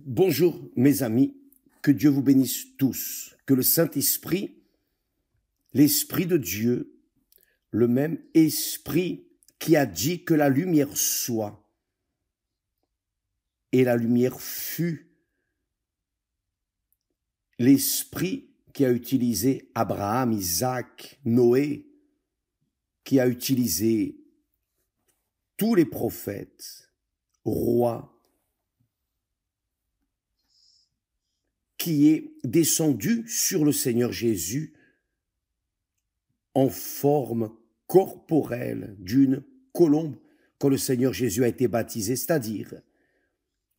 Bonjour mes amis, que Dieu vous bénisse tous, que le Saint-Esprit, l'Esprit de Dieu, le même Esprit qui a dit que la lumière soit, et la lumière fut, l'Esprit qui a utilisé Abraham, Isaac, Noé, qui a utilisé tous les prophètes, rois, qui est descendu sur le Seigneur Jésus en forme corporelle d'une colombe quand le Seigneur Jésus a été baptisé, c'est-à-dire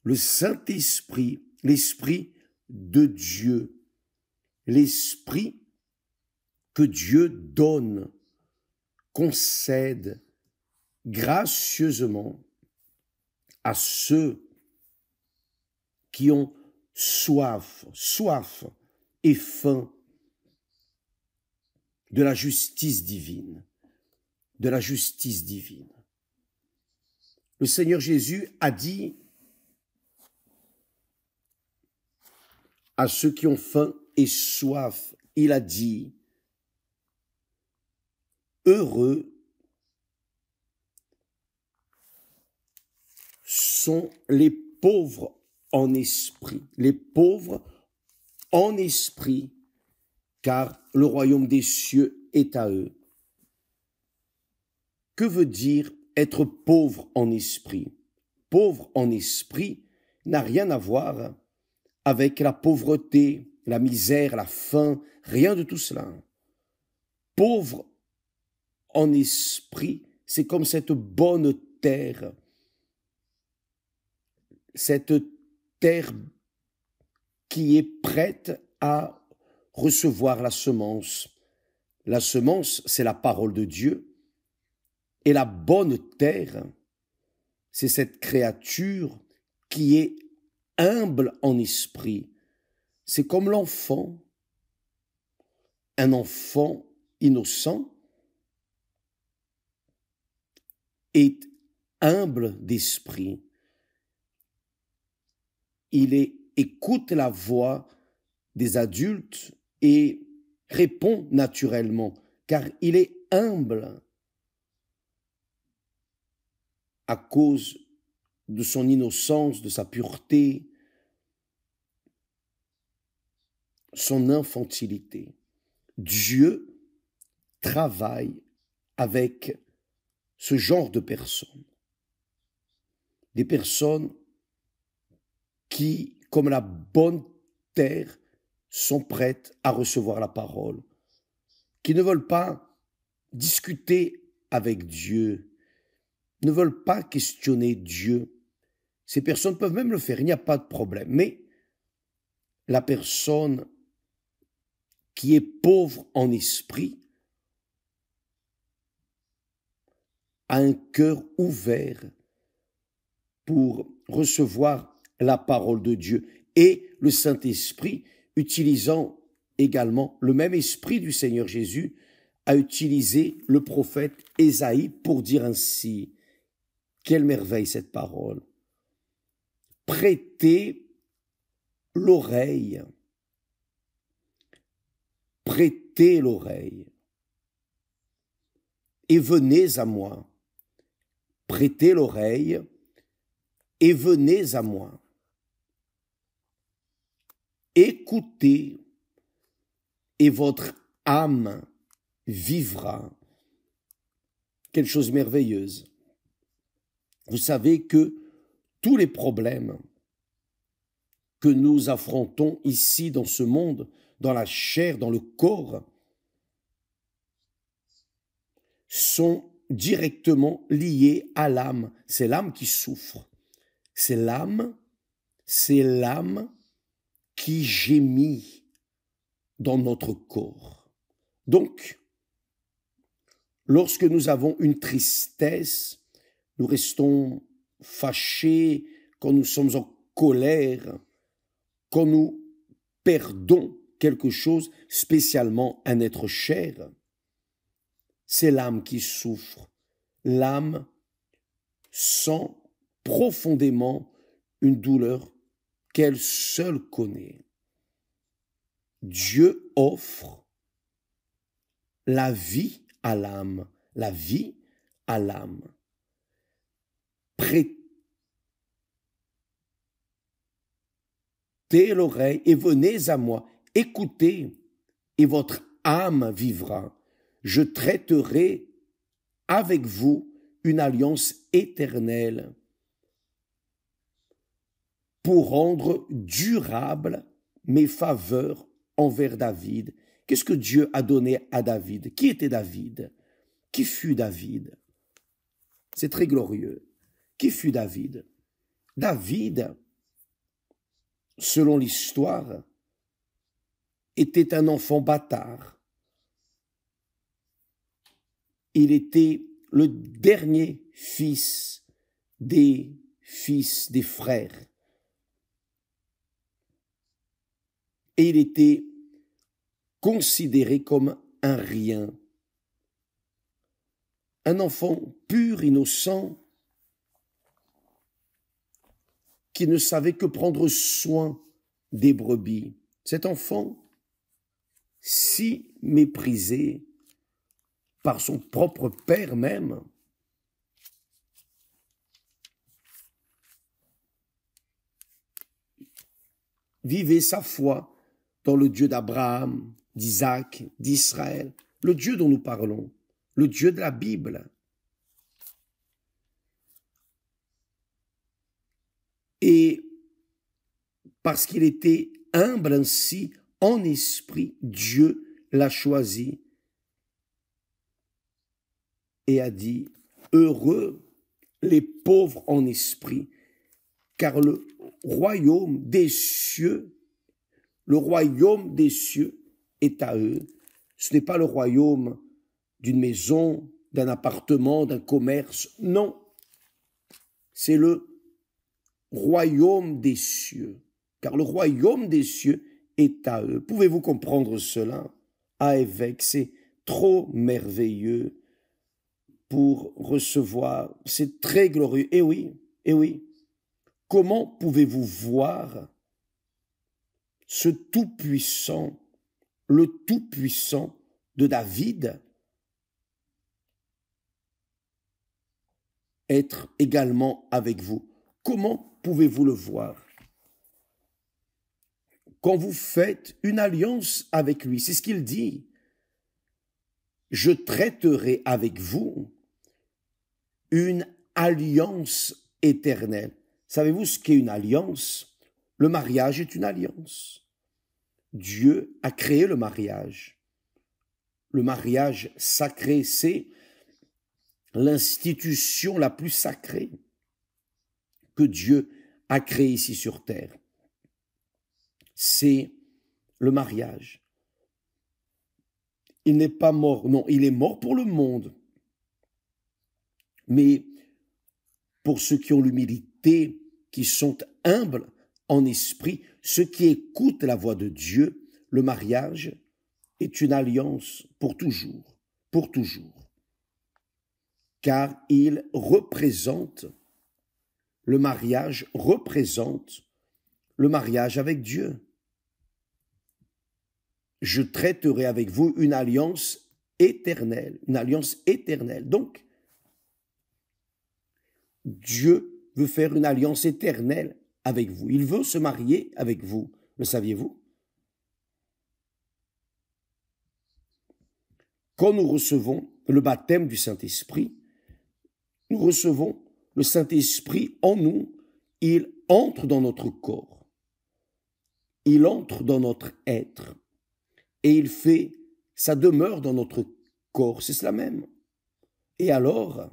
le Saint-Esprit, l'Esprit de Dieu, l'Esprit que Dieu donne, concède gracieusement à ceux qui ont soif et faim de la justice divine, de la justice divine. Le Seigneur Jésus a dit à ceux qui ont faim et soif, il a dit, heureux sont les pauvres en esprit, les pauvres en esprit, car le royaume des cieux est à eux. Que veut dire être pauvre en esprit? Pauvre en esprit n'a rien à voir avec la pauvreté, la misère, la faim, rien de tout cela. Pauvre en esprit, c'est comme cette bonne terre, cette terre qui est prête à recevoir la semence. La semence, c'est la parole de Dieu. Et la bonne terre, c'est cette créature qui est humble en esprit. C'est comme l'enfant. Un enfant innocent est humble d'esprit. Il écoute la voix des adultes et répond naturellement, car il est humble à cause de son innocence, de sa pureté, son infantilité. Dieu travaille avec ce genre de personnes. Des personnes qui, comme la bonne terre, sont prêtes à recevoir la parole, qui ne veulent pas discuter avec Dieu, ne veulent pas questionner Dieu. Ces personnes peuvent même le faire, il n'y a pas de problème. Mais la personne qui est pauvre en esprit a un cœur ouvert pour recevoir la parole de Dieu et le Saint-Esprit, utilisant également le même esprit du Seigneur Jésus, a utilisé le prophète Ésaïe pour dire ainsi, quelle merveille cette parole, prêtez l'oreille, prêtez l'oreille et venez à moi, prêtez l'oreille et venez à moi. Écoutez et votre âme vivra. Quelle chose merveilleuse. Vous savez que tous les problèmes que nous affrontons ici dans ce monde, dans la chair, dans le corps, sont directement liés à l'âme. C'est l'âme qui souffre. C'est l'âme qui gémit dans notre corps. Donc, lorsque nous avons une tristesse, nous restons fâchés, quand nous sommes en colère, quand nous perdons quelque chose, spécialement un être cher, c'est l'âme qui souffre. L'âme sent profondément une douleur qu'elle seule connaît. Dieu offre la vie à l'âme, la vie à l'âme. Prêtez l'oreille et venez à moi, écoutez, et votre âme vivra. Je traiterai avec vous une alliance éternelle pour rendre durable mes faveurs envers David. Qu'est-ce que Dieu a donné à David? Qui était David? Qui fut David? C'est très glorieux. Qui fut David? David, selon l'histoire, était un enfant bâtard. Il était le dernier fils des frères. Et il était considéré comme un rien. Un enfant pur, innocent, qui ne savait que prendre soin des brebis. Cet enfant, si méprisé par son propre père même, vivait sa foi dans le Dieu d'Abraham, d'Isaac, d'Israël, le Dieu dont nous parlons, le Dieu de la Bible. Et parce qu'il était humble ainsi en esprit, Dieu l'a choisi et a dit, heureux les pauvres en esprit, car le royaume des cieux est à eux. Ce n'est pas le royaume d'une maison, d'un appartement, d'un commerce, non. C'est le royaume des cieux, car le royaume des cieux est à eux. Pouvez-vous comprendre cela? Ah, évêque, c'est trop merveilleux pour recevoir, c'est très glorieux. Eh oui, eh oui. Comment pouvez-vous voir ce tout-puissant, le tout-puissant de David être également avec vous? Comment pouvez-vous le voir? Quand vous faites une alliance avec lui, c'est ce qu'il dit. Je traiterai avec vous une alliance éternelle. Savez-vous ce qu'est une alliance? Le mariage est une alliance. Dieu a créé le mariage. Le mariage sacré, c'est l'institution la plus sacrée que Dieu a créée ici sur terre. C'est le mariage. Il n'est pas mort, non, il est mort pour le monde. Mais pour ceux qui ont l'humilité, qui sont humbles en esprit, ceux qui écoutent la voix de Dieu, le mariage est une alliance pour toujours, pour toujours. Car le mariage représente le mariage avec Dieu. Je traiterai avec vous une alliance éternelle, une alliance éternelle. Donc, Dieu veut faire une alliance éternelle avec vous. Il veut se marier avec vous. Le saviez-vous? Quand nous recevons le baptême du Saint-Esprit, nous recevons le Saint-Esprit en nous. Il entre dans notre corps. Il entre dans notre être. Et il fait sa demeure dans notre corps. C'est cela même. Et alors,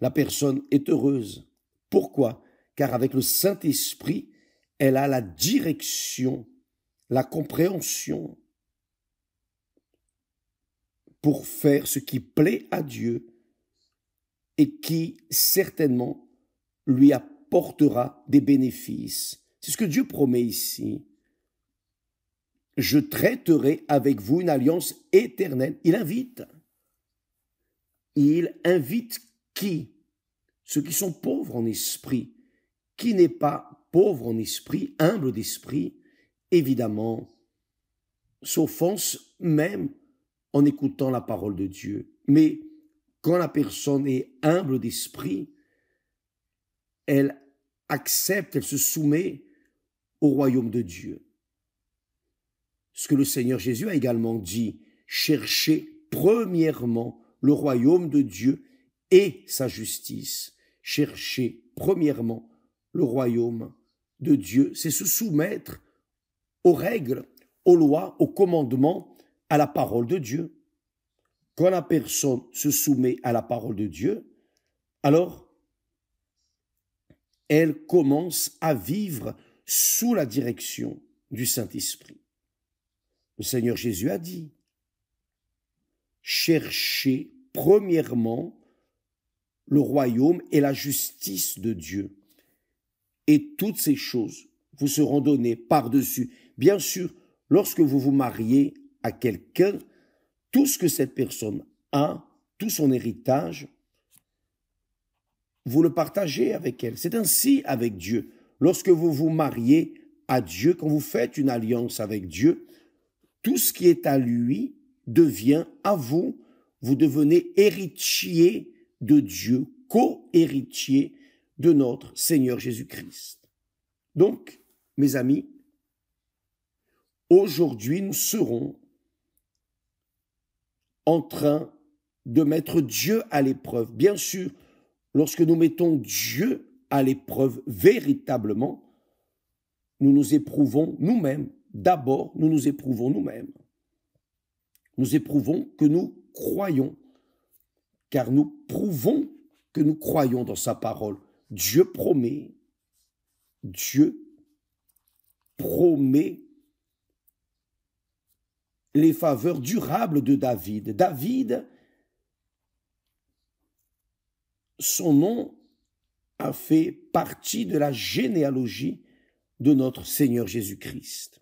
la personne est heureuse. Pourquoi? Car avec le Saint-Esprit, elle a la direction, la compréhension pour faire ce qui plaît à Dieu et qui certainement lui apportera des bénéfices. C'est ce que Dieu promet ici. Je traiterai avec vous une alliance éternelle. Il invite qui? Ceux qui sont pauvres en esprit, qui n'est pas pauvre en esprit, humble d'esprit, évidemment, s'offense même en écoutant la parole de Dieu. Mais quand la personne est humble d'esprit, elle accepte, elle se soumet au royaume de Dieu. Ce que le Seigneur Jésus a également dit, cherchez premièrement le royaume de Dieu et sa justice. Cherchez premièrement le royaume de Dieu, c'est se soumettre aux règles, aux lois, aux commandements, à la parole de Dieu. Quand la personne se soumet à la parole de Dieu, alors elle commence à vivre sous la direction du Saint-Esprit. Le Seigneur Jésus a dit, cherchez premièrement le royaume et la justice de Dieu. Et toutes ces choses vous seront données par-dessus. Bien sûr, lorsque vous vous mariez à quelqu'un, tout ce que cette personne a, tout son héritage, vous le partagez avec elle. C'est ainsi avec Dieu. Lorsque vous vous mariez à Dieu, quand vous faites une alliance avec Dieu, tout ce qui est à lui devient à vous. Vous devenez héritier de Dieu, co-héritier de notre Seigneur Jésus-Christ. Donc, mes amis, aujourd'hui, nous serons en train de mettre Dieu à l'épreuve. Bien sûr, lorsque nous mettons Dieu à l'épreuve véritablement, nous nous éprouvons nous-mêmes. D'abord, nous nous éprouvons nous-mêmes. Nous éprouvons que nous croyons, car nous prouvons que nous croyons dans sa parole. Dieu promet les faveurs durables de David. David, son nom a fait partie de la généalogie de notre Seigneur Jésus-Christ,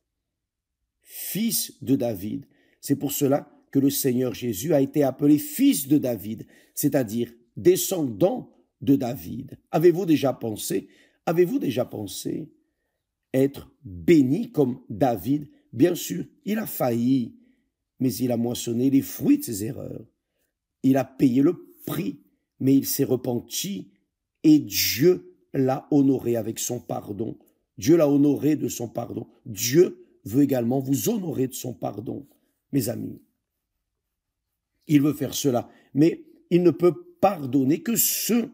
fils de David. C'est pour cela que le Seigneur Jésus a été appelé fils de David, c'est-à-dire descendant de David. Avez-vous déjà pensé être béni comme David? Bien sûr, il a failli, mais il a moissonné les fruits de ses erreurs. Il a payé le prix, mais il s'est repenti et Dieu l'a honoré avec son pardon. Dieu l'a honoré de son pardon. Dieu veut également vous honorer de son pardon, mes amis. Il veut faire cela, mais il ne peut pardonner que ceux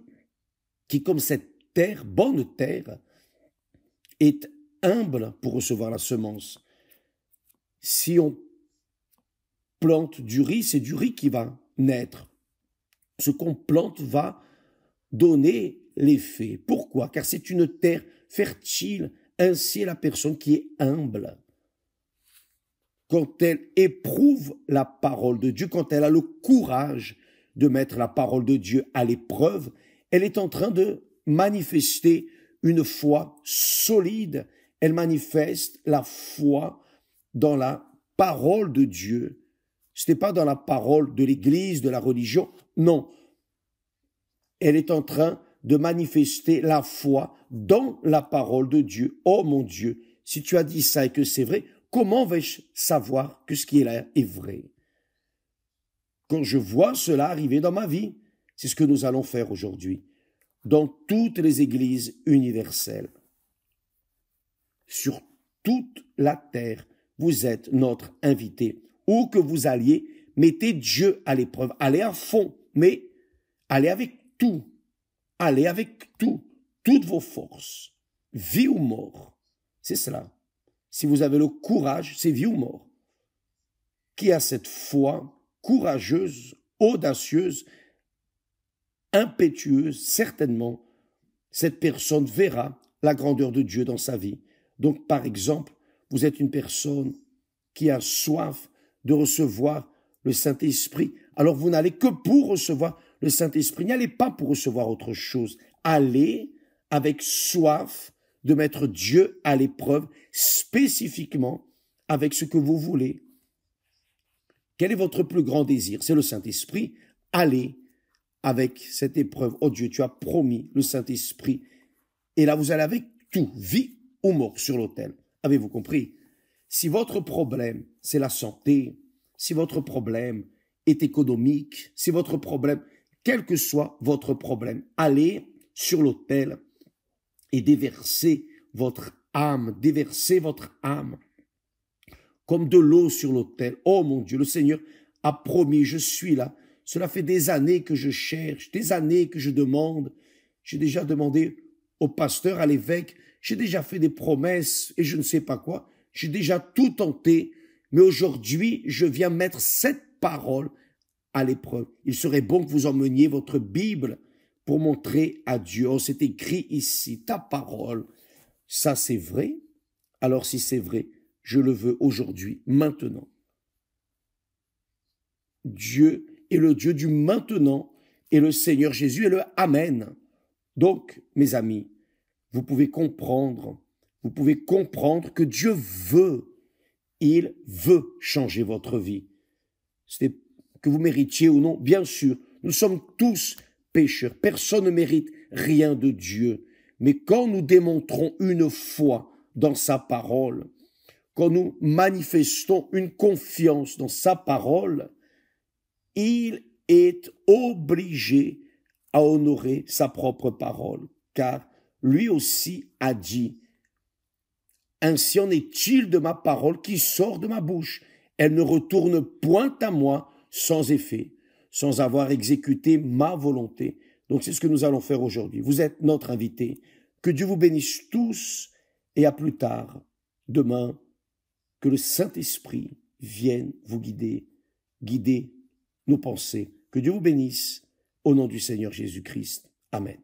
qui, comme cette terre, bonne terre, est humble pour recevoir la semence. Si on plante du riz, c'est du riz qui va naître. Ce qu'on plante va donner l'effet. Pourquoi? Car c'est une terre fertile. Ainsi est la personne qui est humble. Quand elle éprouve la parole de Dieu, quand elle a le courage de mettre la parole de Dieu à l'épreuve, elle est en train de manifester une foi solide. Elle manifeste la foi dans la parole de Dieu. Ce n'est pas dans la parole de l'Église, de la religion, non. Elle est en train de manifester la foi dans la parole de Dieu. Oh mon Dieu, si tu as dit ça et que c'est vrai, comment vais-je savoir que ce qui est là est vrai? Quand je vois cela arriver dans ma vie, c'est ce que nous allons faire aujourd'hui, dans toutes les églises universelles. Sur toute la terre, vous êtes notre invité. Où que vous alliez, mettez Dieu à l'épreuve. Allez à fond, mais allez avec tout. Allez avec tout, toutes vos forces. Vie ou mort, c'est cela. Si vous avez le courage, c'est vie ou mort. Qui a cette foi courageuse, audacieuse, impétueuse, certainement, cette personne verra la grandeur de Dieu dans sa vie. Donc, par exemple, vous êtes une personne qui a soif de recevoir le Saint-Esprit. Alors, vous n'allez que pour recevoir le Saint-Esprit. N'y allez pas pour recevoir autre chose. Allez avec soif de mettre Dieu à l'épreuve, spécifiquement avec ce que vous voulez. Quel est votre plus grand désir? C'est le Et là, vous allez avec tout, vie ou mort, sur l'autel. Avez-vous compris? Si votre problème, c'est la santé, si votre problème est économique, si votre problème, quel que soit votre problème, allez sur l'autel et déversez votre âme comme de l'eau sur l'autel. Oh mon Dieu, le Seigneur a promis, je suis là. Cela fait des années que je cherche, des années que je demande. J'ai déjà demandé au pasteur, à l'évêque, j'ai déjà fait des promesses et je ne sais pas quoi. J'ai déjà tout tenté, mais aujourd'hui, je viens mettre cette parole à l'épreuve. Il serait bon que vous emmeniez votre Bible pour montrer à Dieu. Oh, c'est écrit ici, ta parole. Ça, c'est vrai. Alors, si c'est vrai, je le veux aujourd'hui, maintenant. Dieu est le Dieu du maintenant et le Seigneur Jésus est le Amen. Donc, mes amis, vous pouvez comprendre que Dieu veut, il veut changer votre vie. C'est que vous méritiez ou non, bien sûr, nous sommes tous pécheurs, personne ne mérite rien de Dieu. Mais quand nous démontrons une foi dans sa parole, quand nous manifestons une confiance dans sa parole, il est obligé à honorer sa propre parole, car lui aussi a dit, « Ainsi en est-il de ma parole qui sort de ma bouche. Elle ne retourne point à moi sans effet, sans avoir exécuté ma volonté. » Donc c'est ce que nous allons faire aujourd'hui. Vous êtes notre invité. Que Dieu vous bénisse tous et à plus tard, demain, que le Saint-Esprit vienne vous guider nos pensées. Que Dieu vous bénisse au nom du Seigneur Jésus-Christ. Amen.